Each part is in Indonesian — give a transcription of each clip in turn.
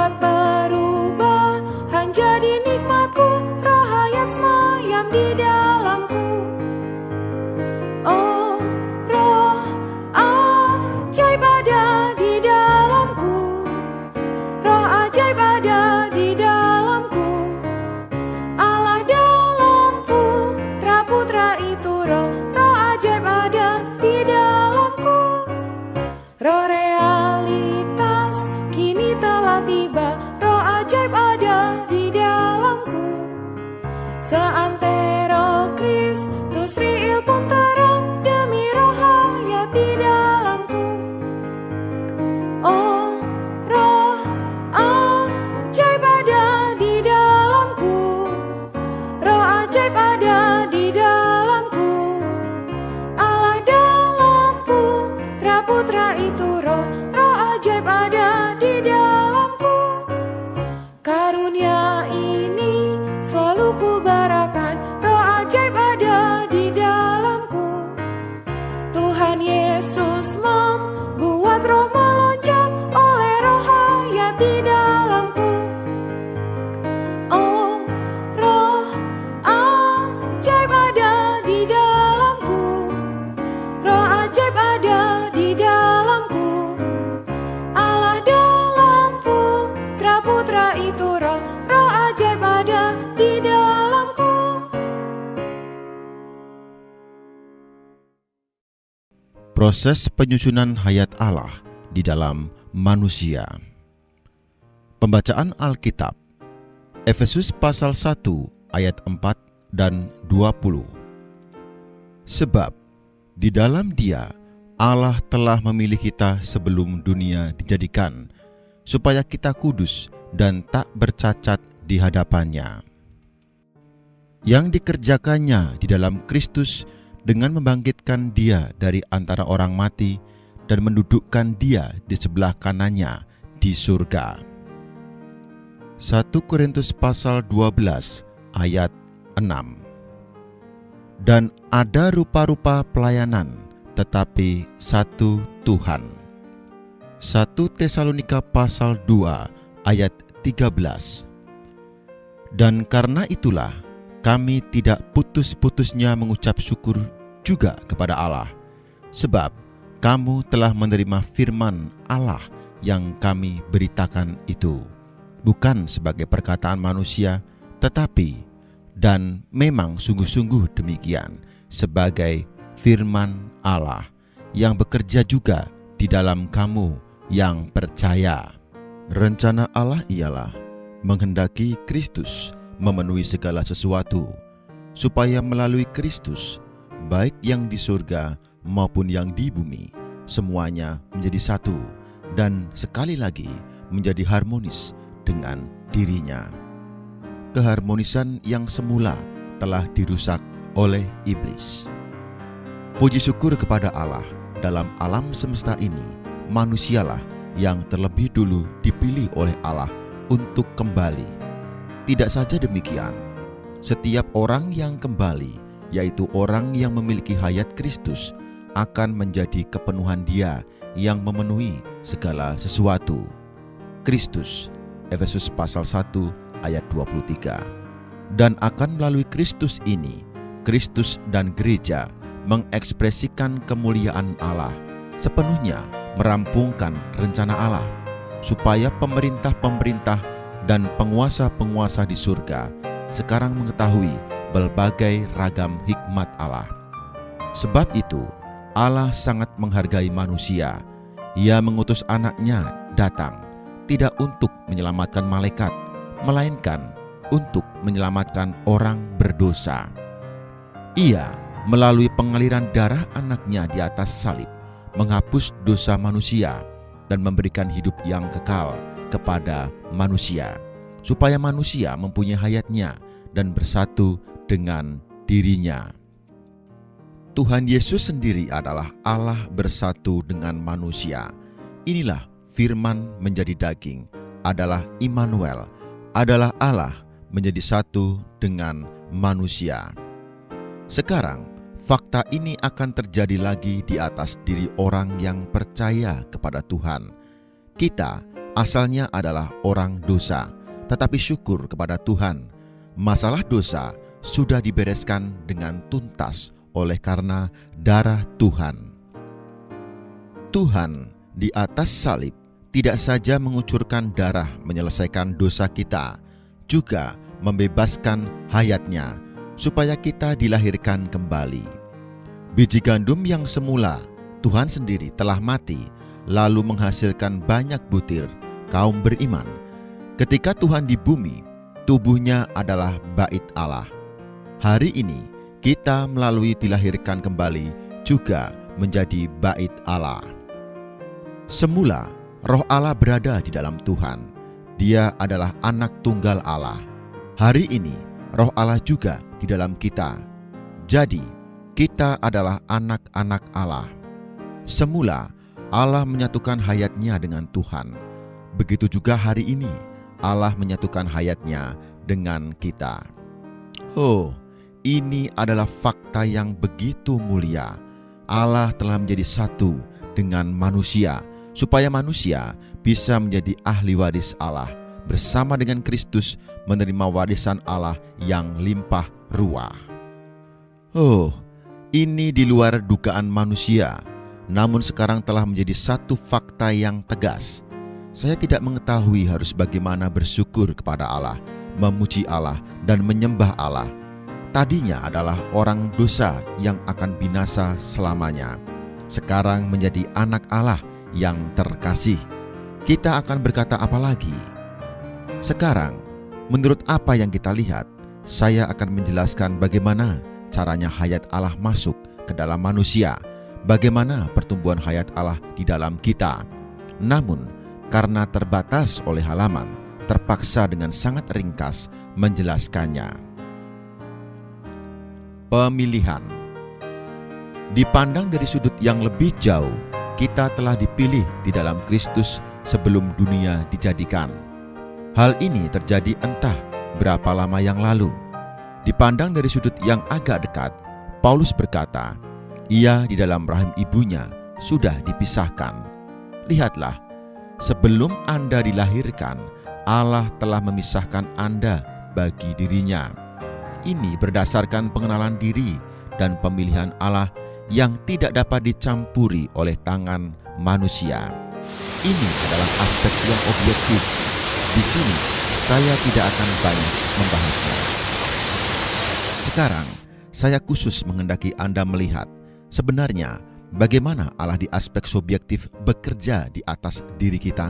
buat perubahan jadi nikmatku, roh hayat semayam di dalamku. Oh, roh ajaib ada di dalamku, roh ajaib ada di dalamku. Allah dalamku, putra itu roh ajaib ada di dalamku. Roh realitas kini telah tiba, roh ajaib ada di dalamku. Seantero Kristus riil pun terang demi roh hayat di dalamku. Oh, roh ajaib ada di dalamku, roh ajaib ada di dalamku. Allah dalamku, putra itu roh ajaib ada di dalamku. Karunia ini selalu kubarakan, roh ajaib ada di dalamku. Tuhan Yesus membuat roh melonjak oleh roh hayat di dalamku. Oh, roh ajaib ada di dalamku, roh ajaib ada di dalamku. Allah dalamku, putra itu roh ajaib ada di dalamku. Proses penyusunan hayat Allah di dalam manusia. Pembacaan Alkitab, Efesus pasal 1 ayat 4 dan 20. Sebab di dalam Dia Allah telah memilih kita sebelum dunia dijadikan, supaya kita kudus dan tak bercacat di hadapan-Nya. Yang dikerjakannya di dalam Kristus dengan membangkitkan Dia dari antara orang mati dan mendudukkan Dia di sebelah kanannya di surga. 1 Korintus pasal 12 ayat 6. Dan ada rupa-rupa pelayanan, tetapi satu Tuhan. 1 Tesalonika pasal 2 ayat 13. Dan karena itulah kami tidak putus-putusnya mengucap syukur juga kepada Allah, sebab kamu telah menerima firman Allah yang kami beritakan itu, bukan sebagai perkataan manusia, tetapi dan memang sungguh-sungguh demikian, sebagai firman Allah yang bekerja juga di dalam kamu yang percaya. Rencana Allah ialah menghendaki Kristus memenuhi segala sesuatu, supaya melalui Kristus, baik yang di surga maupun yang di bumi, semuanya menjadi satu, dan sekali lagi menjadi harmonis dengan dirinya. Keharmonisan yang semula telah dirusak oleh iblis. Puji syukur kepada Allah, dalam alam semesta ini, manusialah yang terlebih dulu dipilih oleh Allah untuk kembali. Tidak saja demikian, setiap orang yang kembali, yaitu orang yang memiliki hayat Kristus, akan menjadi kepenuhan Dia yang memenuhi segala sesuatu. Kristus, Efesus pasal 1 ayat 23. Dan akan melalui Kristus ini, Kristus dan gereja mengekspresikan kemuliaan Allah, sepenuhnya merampungkan rencana Allah, supaya pemerintah-pemerintah dan penguasa-penguasa di surga sekarang mengetahui berbagai ragam hikmat Allah. Sebab itu, Allah sangat menghargai manusia. Ia mengutus anaknya datang, tidak untuk menyelamatkan malaikat, melainkan untuk menyelamatkan orang berdosa. Ia melalui pengaliran darah anaknya di atas salib, menghapus dosa manusia dan memberikan hidup yang kekal kepada manusia, supaya manusia mempunyai hayatnya dan bersatu dengan dirinya. Tuhan Yesus sendiri adalah Allah bersatu dengan manusia. Inilah firman menjadi daging, adalah Immanuel, adalah Allah menjadi satu dengan manusia. Sekarang, fakta ini akan terjadi lagi di atas diri orang yang percaya kepada Tuhan. Kita asalnya adalah orang dosa, tetapi syukur kepada Tuhan, masalah dosa sudah dibereskan dengan tuntas oleh karena darah Tuhan. Tuhan di atas salib tidak saja mengucurkan darah menyelesaikan dosa kita, juga membebaskan hayatnya supaya kita dilahirkan kembali. Biji gandum yang semula Tuhan sendiri telah mati, lalu menghasilkan banyak butir kaum beriman. Ketika Tuhan di bumi, tubuhnya adalah bait Allah. Hari ini kita melalui dilahirkan kembali juga menjadi bait Allah. Semula Roh Allah berada di dalam Tuhan. Dia adalah anak tunggal Allah. Hari ini Roh Allah juga di dalam kita. Jadi kita adalah anak-anak Allah. Semula Allah menyatukan hayatnya dengan Tuhan. Begitu juga hari ini Allah menyatukan hayatnya dengan kita. Oh, ini adalah fakta yang begitu mulia. Allah telah menjadi satu dengan manusia, supaya manusia bisa menjadi ahli waris Allah, bersama dengan Kristus menerima warisan Allah yang limpah ruah. Oh, ini di luar dugaan manusia, namun sekarang telah menjadi satu fakta yang tegas. Saya tidak mengetahui harus bagaimana bersyukur kepada Allah, memuji Allah, dan menyembah Allah. Tadinya adalah orang dosa yang akan binasa selamanya, sekarang menjadi anak Allah yang terkasih. Kita akan berkata apa lagi? Sekarang, menurut apa yang kita lihat, saya akan menjelaskan bagaimana caranya hayat Allah masuk ke dalam manusia, bagaimana pertumbuhan hayat Allah di dalam kita. Namun, karena terbatas oleh halaman, terpaksa dengan sangat ringkas menjelaskannya. Pemilihan. Dipandang dari sudut yang lebih jauh, kita telah dipilih di dalam Kristus sebelum dunia dijadikan. Hal ini terjadi entah berapa lama yang lalu. Dipandang dari sudut yang agak dekat, Paulus berkata, ia di dalam rahim ibunya sudah dipisahkan. Lihatlah, sebelum Anda dilahirkan, Allah telah memisahkan Anda bagi dirinya. Ini berdasarkan pengenalan diri dan pemilihan Allah yang tidak dapat dicampuri oleh tangan manusia. Ini adalah aspek yang objektif. Di sini saya tidak akan banyak membahasnya. Sekarang saya khusus menghendaki Anda melihat sebenarnya bagaimana Allah di aspek subjektif bekerja di atas diri kita,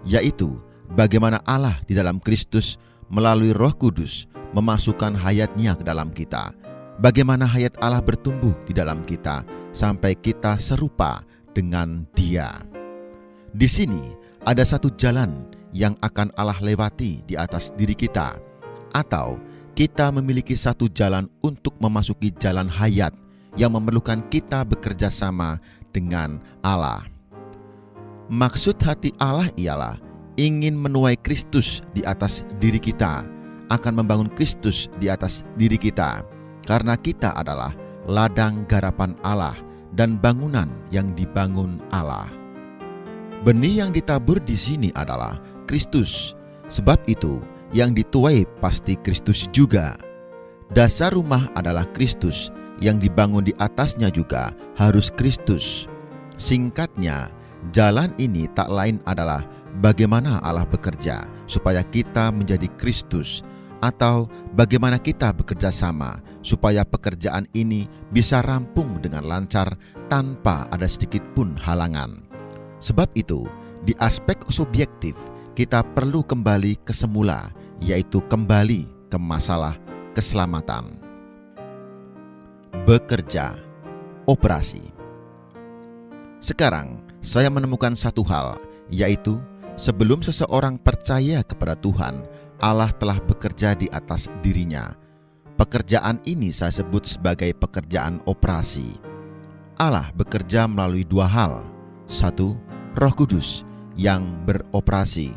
yaitu bagaimana Allah di dalam Kristus melalui Roh Kudus memasukkan hayatnya ke dalam kita. Bagaimana hayat Allah bertumbuh di dalam kita sampai kita serupa dengan Dia. Di sini ada satu jalan yang akan Allah lewati di atas diri kita, atau kita memiliki satu jalan untuk memasuki jalan hayat yang memerlukan kita bekerja sama dengan Allah. Maksud hati Allah ialah ingin menuai Kristus di atas diri kita, akan membangun Kristus di atas diri kita. Karena kita adalah ladang garapan Allah dan bangunan yang dibangun Allah. Benih yang ditabur di sini adalah Kristus. Sebab itu, yang dituai pasti Kristus juga. Dasar rumah adalah Kristus, yang dibangun di atasnya juga harus Kristus. Singkatnya, jalan ini tak lain adalah bagaimana Allah bekerja supaya kita menjadi Kristus, atau bagaimana kita bekerja sama supaya pekerjaan ini bisa rampung dengan lancar tanpa ada sedikit pun halangan. Sebab itu, di aspek subjektif, kita perlu kembali ke semula, yaitu kembali ke masalah keselamatan. Bekerja, operasi. Sekarang, saya menemukan satu hal, yaitu sebelum seseorang percaya kepada Tuhan, Allah telah bekerja di atas dirinya. Pekerjaan ini saya sebut sebagai pekerjaan operasi. Allah bekerja melalui dua hal. Satu, Roh Kudus yang beroperasi.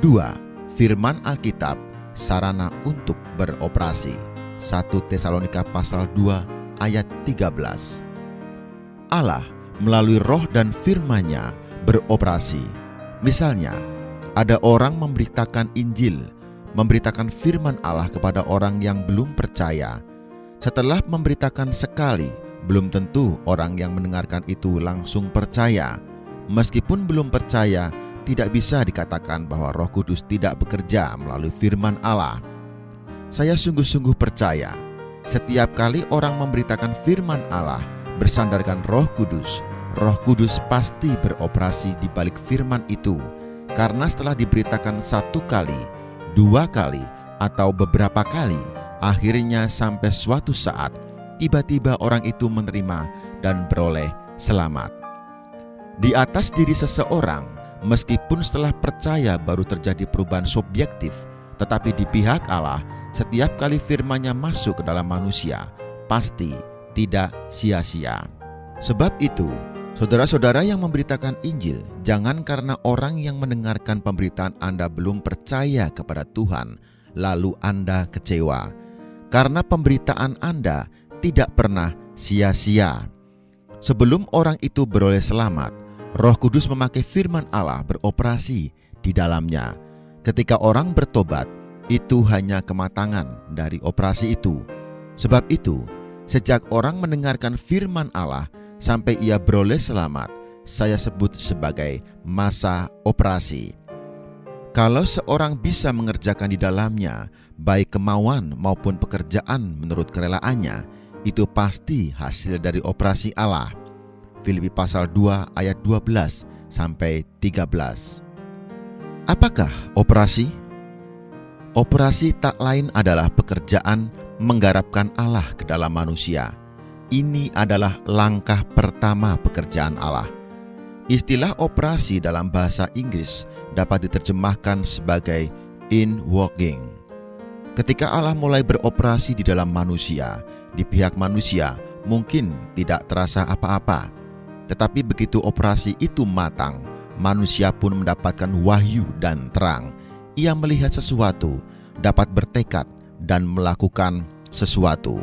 Dua, firman Alkitab, sarana untuk beroperasi. 1 Tesalonika pasal 2 ayat 13. Allah melalui roh dan firman-Nya beroperasi. Misalnya, Ada orang memberitakan Injil, memberitakan firman Allah kepada orang yang belum percaya. Setelah memberitakan sekali, belum tentu orang yang mendengarkan itu langsung percaya. Meskipun belum percaya, tidak bisa dikatakan bahwa Roh Kudus tidak bekerja melalui firman Allah. Saya sungguh-sungguh percaya, setiap kali orang memberitakan firman Allah bersandarkan Roh Kudus pasti beroperasi di balik firman itu. Karena setelah diberitakan satu kali, dua kali, atau beberapa kali, akhirnya sampai suatu saat, tiba-tiba orang itu menerima dan beroleh selamat. Di atas diri seseorang, meskipun setelah percaya baru terjadi perubahan subjektif, tetapi di pihak Allah, setiap kali firman-Nya masuk ke dalam manusia, pasti tidak sia-sia. Sebab itu, saudara-saudara yang memberitakan Injil, jangan karena orang yang mendengarkan pemberitaan Anda belum percaya kepada Tuhan, lalu Anda kecewa. Karena pemberitaan Anda tidak pernah sia-sia. Sebelum orang itu beroleh selamat, Roh Kudus memakai firman Allah beroperasi di dalamnya. Ketika orang bertobat, itu hanya kematangan dari operasi itu. Sebab itu, sejak orang mendengarkan firman Allah sampai ia beroleh selamat, saya sebut sebagai masa operasi. Kalau seorang bisa mengerjakan di dalamnya, baik kemauan maupun pekerjaan menurut kerelaannya, itu pasti hasil dari operasi Allah. Filipi pasal 2 ayat 12 sampai 13. Apakah operasi? Operasi tak lain adalah pekerjaan menggarapkan Allah ke dalam manusia. Ini adalah langkah pertama pekerjaan Allah. Istilah operasi dalam bahasa Inggris dapat diterjemahkan sebagai inworking. Ketika Allah mulai beroperasi di dalam manusia, di pihak manusia mungkin tidak terasa apa-apa. Tetapi begitu operasi itu matang, manusia pun mendapatkan wahyu dan terang. Ia melihat sesuatu, dapat bertekad dan melakukan sesuatu.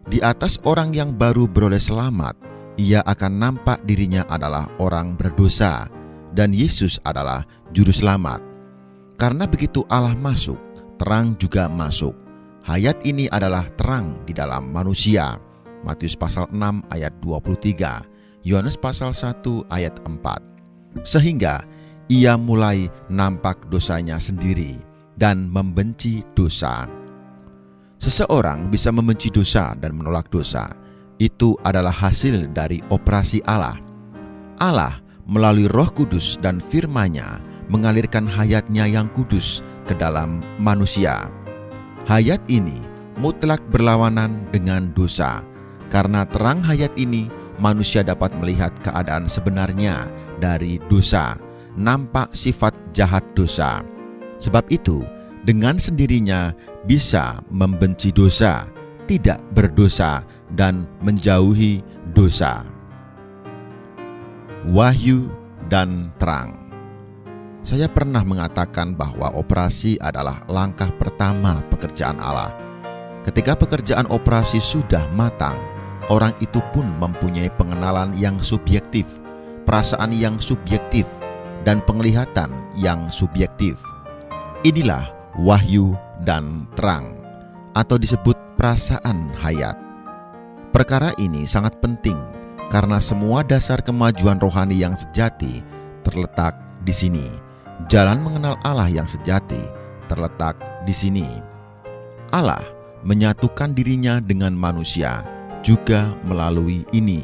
Di atas orang yang baru beroleh selamat, ia akan nampak dirinya adalah orang berdosa, dan Yesus adalah juru selamat. Karena begitu Allah masuk, terang juga masuk. Hayat ini adalah terang di dalam manusia. Matius pasal 6 ayat 23, Yohanes pasal 1 ayat 4. Sehingga ia mulai nampak dosanya sendiri dan membenci dosa. Seseorang bisa membenci dosa dan menolak dosa. Itu adalah hasil dari operasi Allah. Allah melalui Roh Kudus dan firman-Nya mengalirkan hayat-Nya yang kudus ke dalam manusia. Hayat ini mutlak berlawanan dengan dosa. Karena terang hayat ini, manusia dapat melihat keadaan sebenarnya dari dosa, nampak sifat jahat dosa. Sebab itu, dengan sendirinya bisa membenci dosa, tidak berdosa, dan menjauhi dosa. Wahyu dan terang. Saya pernah mengatakan bahwa operasi adalah langkah pertama pekerjaan Allah. Ketika pekerjaan operasi sudah matang, orang itu pun mempunyai pengenalan yang subjektif, perasaan yang subjektif, dan penglihatan yang subjektif. Inilah wahyu dan terang, atau disebut perasaan hayat. Perkara ini sangat penting karena semua dasar kemajuan rohani yang sejati terletak di sini. Jalan mengenal Allah yang sejati terletak di sini. Allah menyatukan dirinya dengan manusia juga melalui ini.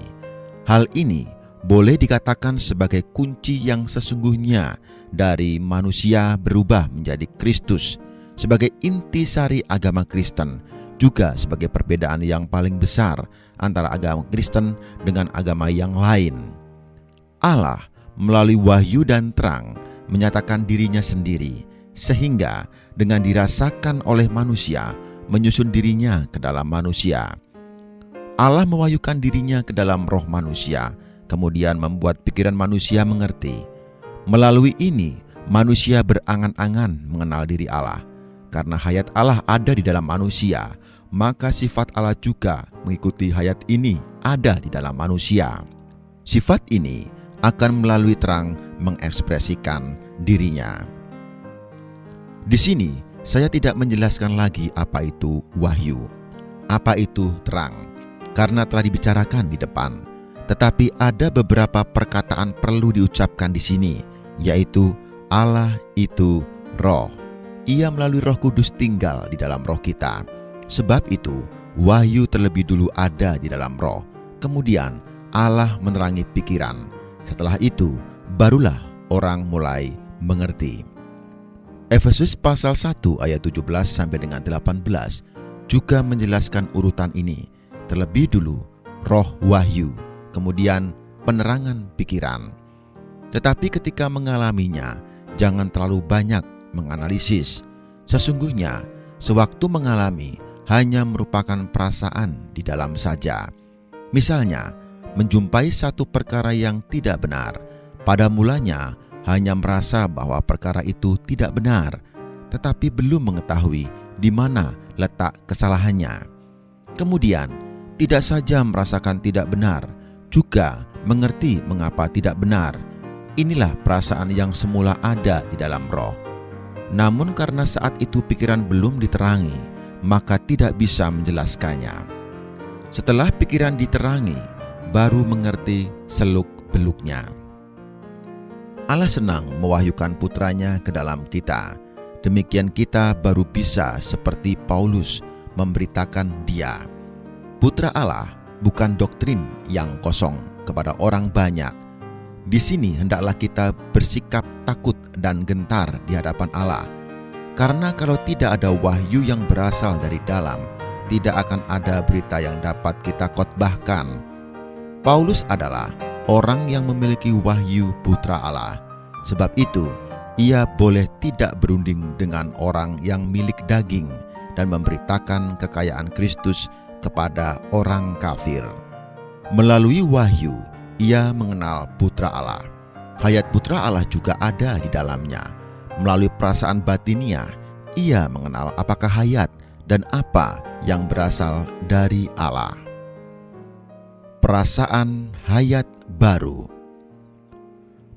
Hal ini boleh dikatakan sebagai kunci yang sesungguhnya dari manusia berubah menjadi Kristus, sebagai intisari agama Kristen, juga sebagai perbedaan yang paling besar antara agama Kristen dengan agama yang lain. Allah melalui wahyu dan terang menyatakan dirinya sendiri, sehingga dengan dirasakan oleh manusia, menyusun dirinya ke dalam manusia. Allah mewahyukan dirinya ke dalam roh manusia, kemudian membuat pikiran manusia mengerti. Melalui ini, manusia berangan-angan mengenal diri Allah. Karena hayat Allah ada di dalam manusia, maka sifat Allah juga mengikuti hayat ini ada di dalam manusia. Sifat ini akan melalui terang mengekspresikan dirinya. Di sini saya tidak menjelaskan lagi apa itu wahyu, apa itu terang, karena telah dibicarakan di depan. Tetapi ada beberapa perkataan perlu diucapkan di sini, yaitu Allah itu roh. Ia melalui Roh Kudus tinggal di dalam roh kita. Sebab itu, wahyu terlebih dulu ada di dalam roh. Kemudian Allah menerangi pikiran. Setelah itu, barulah orang mulai mengerti. Efesus pasal 1 ayat 17 sampai dengan 18 juga menjelaskan urutan ini. Terlebih dulu roh wahyu, kemudian penerangan pikiran. Tetapi ketika mengalaminya, jangan terlalu banyak menganalisis. Sesungguhnya, sewaktu mengalami hanya merupakan perasaan di dalam saja. Misalnya, menjumpai satu perkara yang tidak benar. Pada mulanya hanya merasa bahwa perkara itu tidak benar, tetapi belum mengetahui di mana letak kesalahannya. Kemudian, tidak saja merasakan tidak benar, juga mengerti mengapa tidak benar. Inilah perasaan yang semula ada di dalam roh. Namun karena saat itu pikiran belum diterangi, maka tidak bisa menjelaskannya. Setelah pikiran diterangi, baru mengerti seluk-beluknya. Allah senang mewahyukan putranya ke dalam kita. Demikian kita baru bisa seperti Paulus memberitakan Dia. Putra Allah bukan doktrin yang kosong kepada orang banyak. Di sini hendaklah kita bersikap takut dan gentar di hadapan Allah. Karena kalau tidak ada wahyu yang berasal dari dalam, tidak akan ada berita yang dapat kita khotbahkan. Paulus adalah orang yang memiliki wahyu putra Allah. Sebab itu, ia boleh tidak berunding dengan orang yang milik daging dan memberitakan kekayaan Kristus kepada orang kafir. Melalui wahyu, ia mengenal putra Allah. Hayat putra Allah juga ada di dalamnya. Melalui perasaan batiniah, ia mengenal apakah hayat dan apa yang berasal dari Allah. Perasaan hayat baru.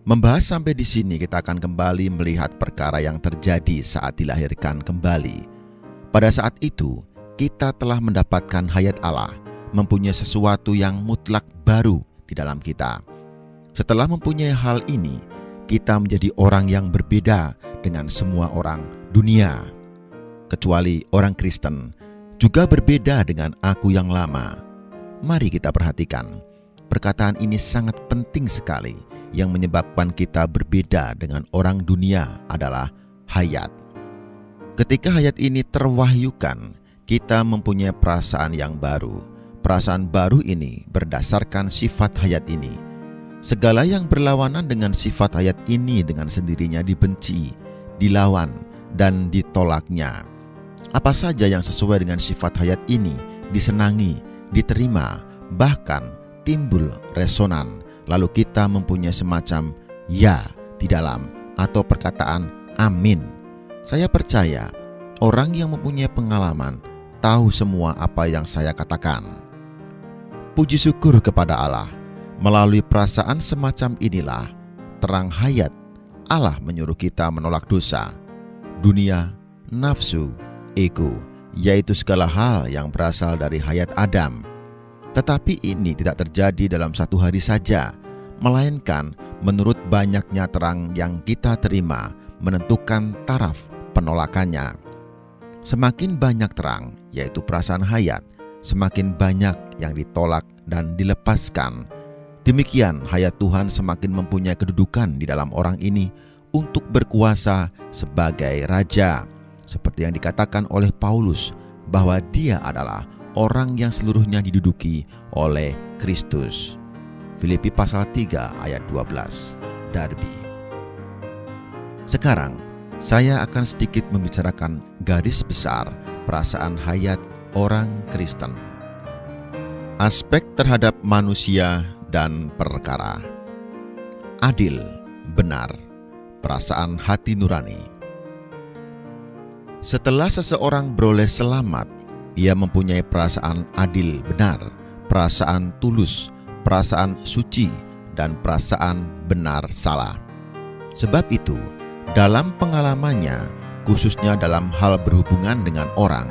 Membahas sampai di sini, kita akan kembali melihat perkara yang terjadi saat dilahirkan kembali. Pada saat itu, kita telah mendapatkan hayat Allah, mempunyai sesuatu yang mutlak baru di dalam kita. Setelah mempunyai hal ini, kita menjadi orang yang berbeda dengan semua orang dunia. Kecuali orang Kristen, juga berbeda dengan aku yang lama. Mari kita perhatikan. Perkataan ini sangat penting sekali. Yang menyebabkan kita berbeda dengan orang dunia adalah hayat. Ketika hayat ini terwahyukan, kita mempunyai perasaan yang baru. Perasaan baru ini berdasarkan sifat hayat ini. Segala yang berlawanan dengan sifat hayat ini dengan sendirinya dibenci, dilawan, dan ditolaknya. Apa saja yang sesuai dengan sifat hayat ini disenangi, diterima, bahkan timbul resonan. Lalu kita mempunyai semacam ya di dalam atau perkataan amin. Saya percaya orang yang mempunyai pengalaman tahu semua apa yang saya katakan. Puji syukur kepada Allah. Melalui perasaan semacam inilah terang hayat Allah menyuruh kita menolak dosa, dunia, nafsu, ego, yaitu segala hal yang berasal dari hayat Adam. Tetapi ini tidak terjadi dalam satu hari saja, melainkan menurut banyaknya terang yang kita terima menentukan taraf penolakannya. Semakin banyak terang, yaitu perasaan hayat, semakin banyak yang ditolak dan dilepaskan. Demikian hayat Tuhan semakin mempunyai kedudukan di dalam orang ini untuk berkuasa sebagai raja. Seperti yang dikatakan oleh Paulus, bahwa dia adalah orang yang seluruhnya diduduki oleh Kristus. Filipi pasal 3 ayat 12, Darby. Sekarang, saya akan sedikit membicarakan garis besar perasaan hayat orang Kristen. Aspek terhadap manusia dan perkara. Adil, benar, perasaan hati nurani. Setelah seseorang beroleh selamat, ia mempunyai perasaan adil benar, perasaan tulus, perasaan suci, dan perasaan benar salah. Sebab itu, Dalam pengalamannya, khususnya dalam hal berhubungan dengan orang,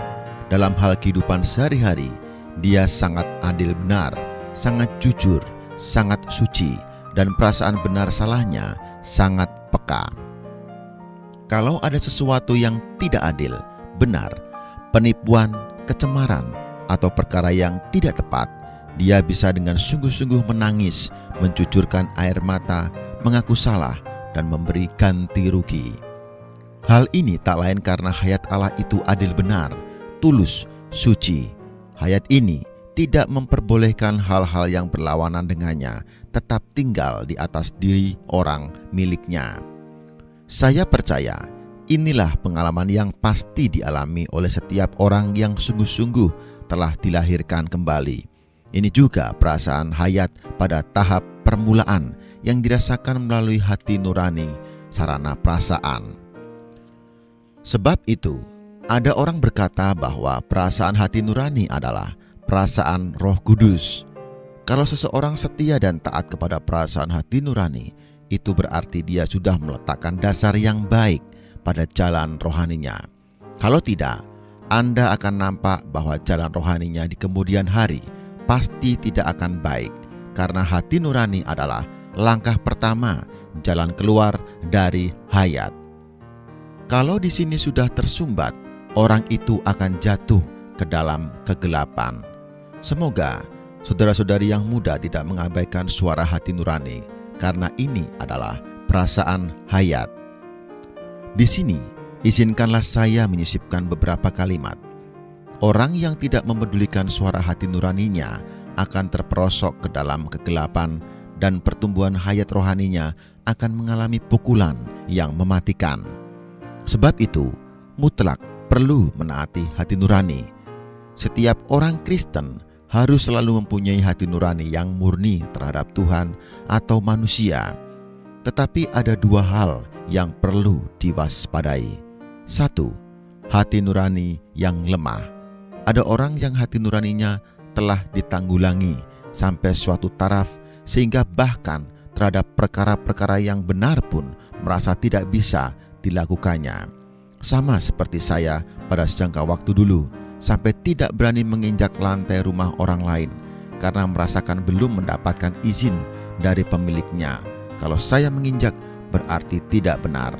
dalam hal kehidupan sehari-hari, dia sangat adil benar, sangat jujur, sangat suci, dan perasaan benar salahnya sangat peka. Kalau ada sesuatu yang tidak adil, benar, penipuan, kecemaran, atau perkara yang tidak tepat, dia bisa dengan sungguh-sungguh menangis, mencucurkan air mata, mengaku salah, dan memberi ganti rugi. Hal ini tak lain karena hayat Allah itu adil benar, tulus, suci. Hayat ini tidak memperbolehkan hal-hal yang berlawanan dengannya tetap tinggal di atas diri orang miliknya. Saya percaya inilah pengalaman yang pasti dialami oleh setiap orang yang sungguh-sungguh telah dilahirkan kembali. Ini juga perasaan hayat pada tahap permulaan yang dirasakan melalui hati nurani, sarana perasaan. Sebab itu, ada orang berkata bahwa perasaan hati nurani adalah perasaan Roh Kudus. Kalau seseorang setia dan taat kepada perasaan hati nurani, itu berarti dia sudah meletakkan dasar yang baik pada jalan rohaninya. Kalau tidak, Anda akan nampak bahwa jalan rohaninya di kemudian hari pasti tidak akan baik, karena hati nurani adalah langkah pertama jalan keluar dari hayat. Kalau di sini sudah tersumbat, orang itu akan jatuh ke dalam kegelapan. Semoga saudara-saudari yang muda tidak mengabaikan suara hati nurani, karena ini adalah perasaan hayat. Di sini, izinkanlah saya menyisipkan beberapa kalimat. Orang yang tidak memedulikan suara hati nuraninya akan terperosok ke dalam kegelapan, dan pertumbuhan hayat rohaninya akan mengalami pukulan yang mematikan. Sebab itu, mutlak perlu menaati hati nurani. Setiap orang Kristen harus selalu mempunyai hati nurani yang murni terhadap Tuhan atau manusia. Tetapi ada dua hal yang perlu diwaspadai. Satu, hati nurani yang lemah. Ada orang yang hati nuraninya telah ditanggulangi sampai suatu taraf, sehingga bahkan terhadap perkara-perkara yang benar pun merasa tidak bisa dilakukannya. Sama seperti saya pada sejangka waktu dulu, sampai tidak berani menginjak lantai rumah orang lain karena merasakan belum mendapatkan izin dari pemiliknya. Kalau saya menginjak berarti tidak benar.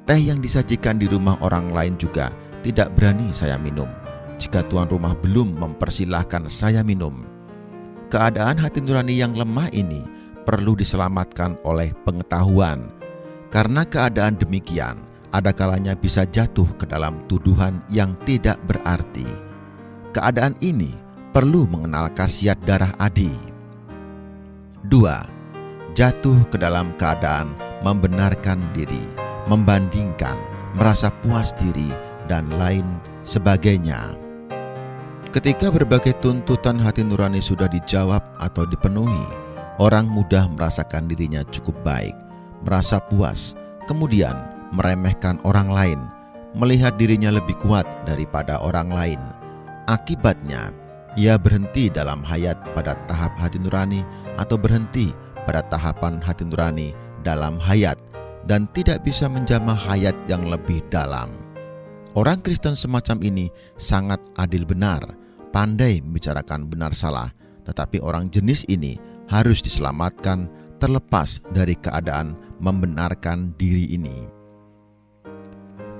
Teh yang disajikan di rumah orang lain juga tidak berani saya minum jika tuan rumah belum mempersilahkan saya minum. Keadaan hati nurani yang lemah ini perlu diselamatkan oleh pengetahuan. Karena keadaan demikian, ada kalanya bisa jatuh ke dalam tuduhan yang tidak berarti. Keadaan ini perlu mengenal khasiat darah adi. 2. Jatuh ke dalam keadaan membenarkan diri, membandingkan, merasa puas diri, dan lain sebagainya. Ketika berbagai tuntutan hati nurani sudah dijawab atau dipenuhi, orang mudah merasakan dirinya cukup baik, merasa puas, kemudian meremehkan orang lain, melihat dirinya lebih kuat daripada orang lain. Akibatnya, ia berhenti dalam hayat pada tahap hati nurani atau berhenti pada tahapan hati nurani dalam hayat dan tidak bisa menjamah hayat yang lebih dalam. Orang Kristen semacam ini sangat adil benar, pandai membicarakan benar salah, tetapi orang jenis ini harus diselamatkan terlepas dari keadaan membenarkan diri ini.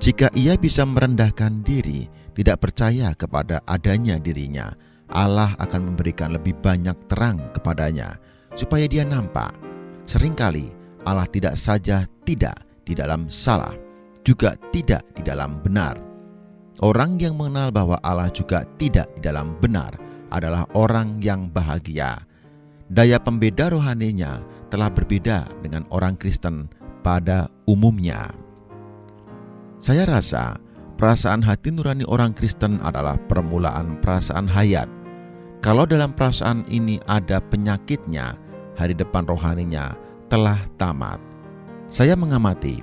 Jika ia bisa merendahkan diri, tidak percaya kepada adanya dirinya, Allah akan memberikan lebih banyak terang kepadanya, supaya dia nampak. Seringkali Allah tidak saja tidak di dalam salah, juga tidak di dalam benar. Orang yang mengenal bahwa Allah juga tidak di dalam benar adalah orang yang bahagia. Daya pembeda rohaninya telah berbeda dengan orang Kristen pada umumnya. Saya rasa perasaan hati nurani orang Kristen adalah permulaan perasaan hayat. Kalau dalam perasaan ini ada penyakitnya, hari depan rohaninya telah tamat. Saya mengamati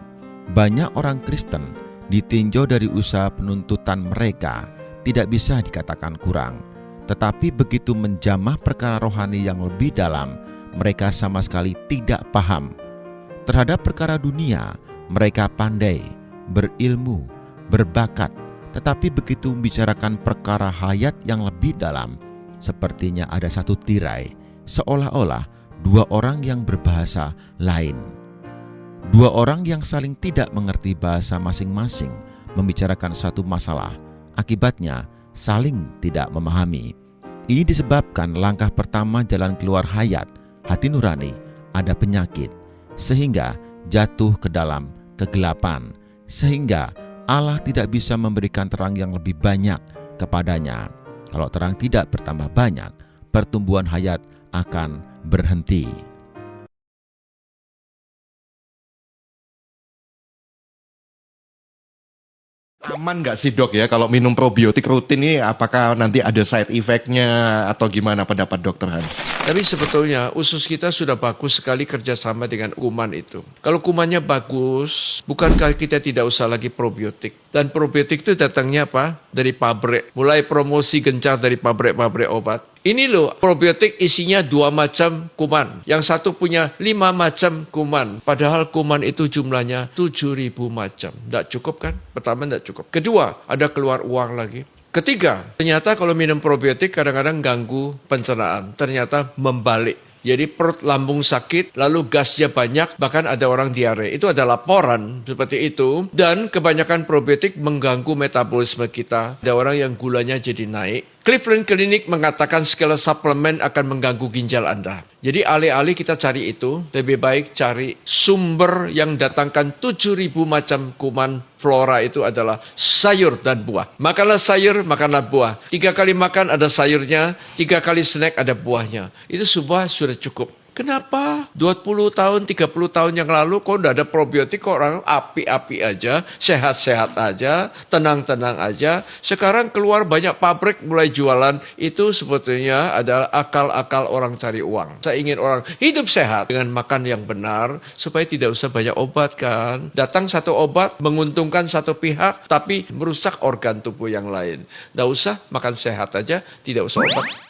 banyak orang Kristen ditinjau dari usaha penuntutan mereka tidak bisa dikatakan kurang. Tetapi begitu menjamah perkara rohani yang lebih dalam, mereka sama sekali tidak paham. Terhadap perkara dunia, Mereka pandai, berilmu, berbakat, tetapi begitu membicarakan perkara hayat yang lebih dalam, sepertinya ada satu tirai, seolah-olah dua orang yang berbahasa lain. Dua orang yang saling tidak mengerti bahasa masing-masing membicarakan satu masalah, akibatnya saling tidak memahami. Ini disebabkan langkah pertama jalan keluar hayat, hati nurani, ada penyakit, sehingga jatuh ke dalam kegelapan, sehingga Allah tidak bisa memberikan terang yang lebih banyak kepadanya. Kalau terang tidak bertambah banyak, pertumbuhan hayat akan berhenti. Aman nggak sih dok ya kalau minum probiotik rutin ini, apakah nanti ada side effect-nya atau gimana pendapat dokter Hans? Tapi sebetulnya usus kita sudah bagus sekali kerjasama dengan kuman itu. Kalau kumannya bagus, bukankah kita tidak usah lagi probiotik? Dan probiotik itu datangnya apa? Dari pabrik. Mulai promosi gencar dari pabrik-pabrik obat. Ini loh, probiotik isinya 2 macam kuman. Yang satu punya 5 macam kuman. Padahal kuman itu jumlahnya 7.000 macam. Tidak cukup kan? Pertama tidak cukup. Kedua, ada keluar uang lagi. Ketiga, ternyata kalau minum probiotik kadang-kadang ganggu pencernaan. Ternyata membalik. Jadi perut lambung sakit, lalu gasnya banyak, bahkan ada orang diare. Itu ada laporan seperti itu. Dan kebanyakan probiotik mengganggu metabolisme kita. Ada orang yang gulanya jadi naik. Cleveland Clinic mengatakan segala suplemen akan mengganggu ginjal Anda. Jadi alih-alih kita cari itu, lebih baik cari sumber yang datangkan 7.000 macam kuman flora itu adalah sayur dan buah. Makanlah sayur, makanlah buah. 3 kali makan ada sayurnya, 3 kali snack ada buahnya. Itu sudah cukup. Kenapa 20 tahun, 30 tahun yang lalu kok udah ada probiotik, kok orang api-api aja, sehat-sehat aja, tenang-tenang aja. Sekarang keluar banyak pabrik mulai jualan, itu sebetulnya adalah akal-akal orang cari uang. Saya ingin orang hidup sehat dengan makan yang benar, supaya tidak usah banyak obat kan. Datang satu obat, menguntungkan satu pihak, tapi merusak organ tubuh yang lain. Nggak usah, makan sehat aja, tidak usah obat.